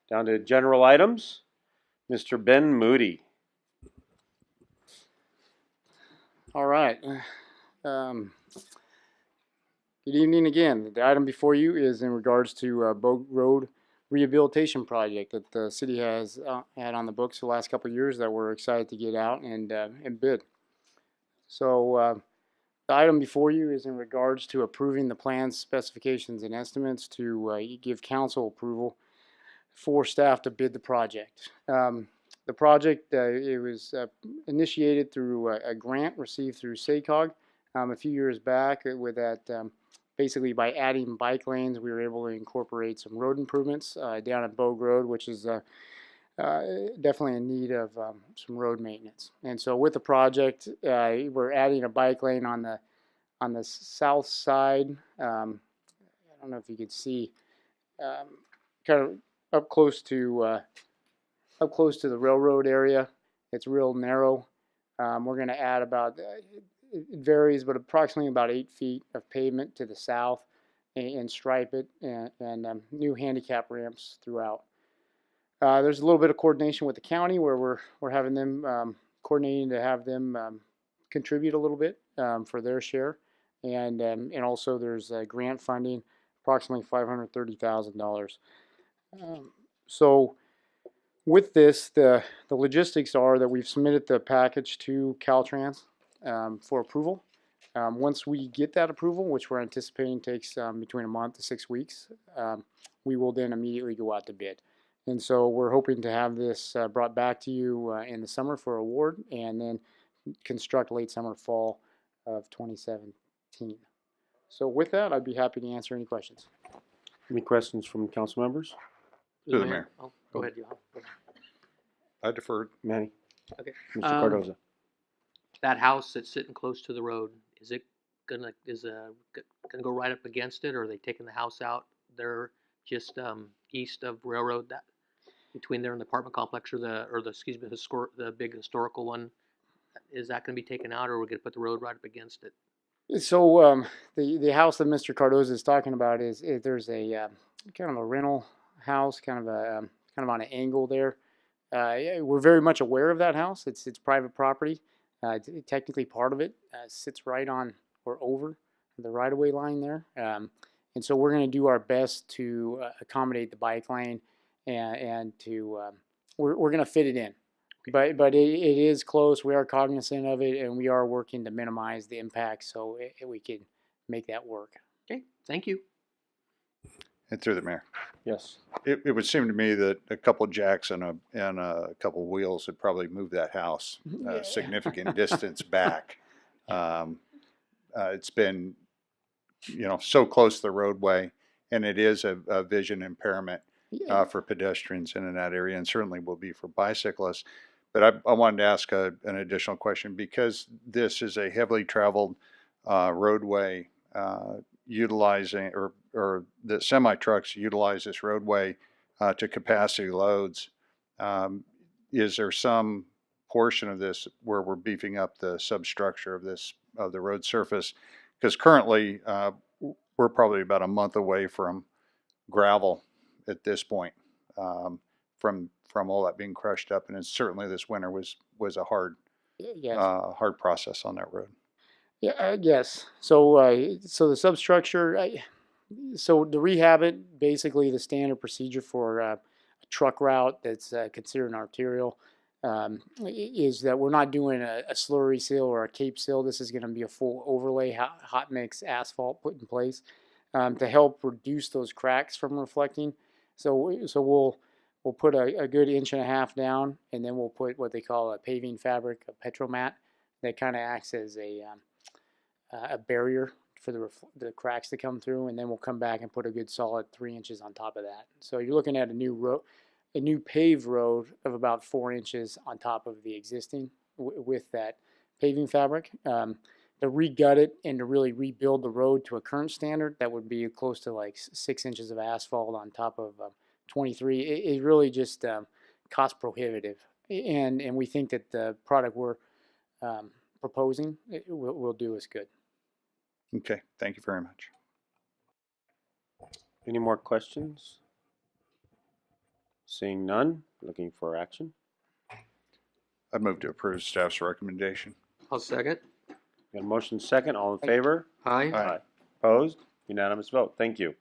Down to general items, Mr. Ben Moody. All right. Good evening again. The item before you is in regards to Bogue Road rehabilitation project that the city has had on the books the last couple of years that we're excited to get out and bid. So the item before you is in regards to approving the plans, specifications, and estimates to give council approval for staff to bid the project. The project it was initiated through a grant received through SACOG a few years back with that. Basically, by adding bike lanes, we were able to incorporate some road improvements down at Bogue Road, which is definitely in need of some road maintenance. And so, with the project, we're adding a bike lane on the south side. I don't know if you could see, kind of up close to the railroad area. It's real narrow. We're going to add about it varies, but approximately about 8 feet of pavement to the south and stripe it and new handicap ramps throughout. There's a little bit of coordination with the county where we're having them coordinating to have them contribute a little bit for their share, and also there's grant funding, approximately $530,000. So with this, the logistics are that we've submitted the package to Caltrans for approval. Once we get that approval, which we're anticipating takes between a month to 6 weeks, we will then immediately go out to bid. And so we're hoping to have this brought back to you in the summer for award, and then construct late summer, fall of 2017. So with that, I'd be happy to answer any questions. Any questions from council members? To the mayor. Oh, go ahead, Johan. I defer. Manny? Okay. Mr. Cardoza? That house that's sitting close to the road, is it gonna go right up against it, or are they taking the house out? They're just east of Railroad, that between there and the apartment complex, or the big historical one. Is that gonna be taken out, or are we gonna put the road right up against it? So the house that Mr. Cardoza is talking about is there's a kind of a rental house, kind of on an angle there. We're very much aware of that house. It's private property. Technically, part of it sits right on or over the right-of-way line there, and so we're going to do our best to accommodate the bike lane and to we're going to fit it in. Okay. But it is close. We are cognizant of it, and we are working to minimize the impact so we can make that work. Okay, thank you. And through the mayor. Yes. It would seem to me that a couple jacks and a couple wheels would probably move that house a significant distance back. It's been, so close to the roadway, and it is a vision impairment for pedestrians in that area, and certainly will be for bicyclists. But I wanted to ask an additional question, because this is a heavily traveled roadway, utilizing or the semi trucks utilize this roadway to capacity loads. Is there some portion of this where we're beefing up the substructure of the road surface? Because currently we're probably about a month away from gravel at this point, from all that being crushed up, and certainly this winter was a hard process on that road. Yeah. Yes. So the substructure. So to rehab it, basically the standard procedure for a truck route that's considered an arterial is that we're not doing a slurry seal or a cape seal. This is going to be a full overlay hot mix asphalt put in place to help reduce those cracks from reflecting. So we'll put a good 1.5 inches down, and then we'll put what they call a paving fabric, a petromat, that kind of acts as a barrier for the cracks to come through, and then we'll come back and put a good solid 3 inches on top of that. So you're looking at a new paved road of about 4 inches on top of the existing with that paving fabric. To re-gut it and to really rebuild the road to a current standard, that would be close to like 6 inches of asphalt on top of 23. It's really just cost prohibitive, and we think that the product we're proposing will do us good. Okay, thank you very much. Any more questions? Seeing none, looking for action. I move to approve staff's recommendation. I'll second. Got a motion second, all in favor? Aye. Aye. Opposed? Unanimous vote. Thank you.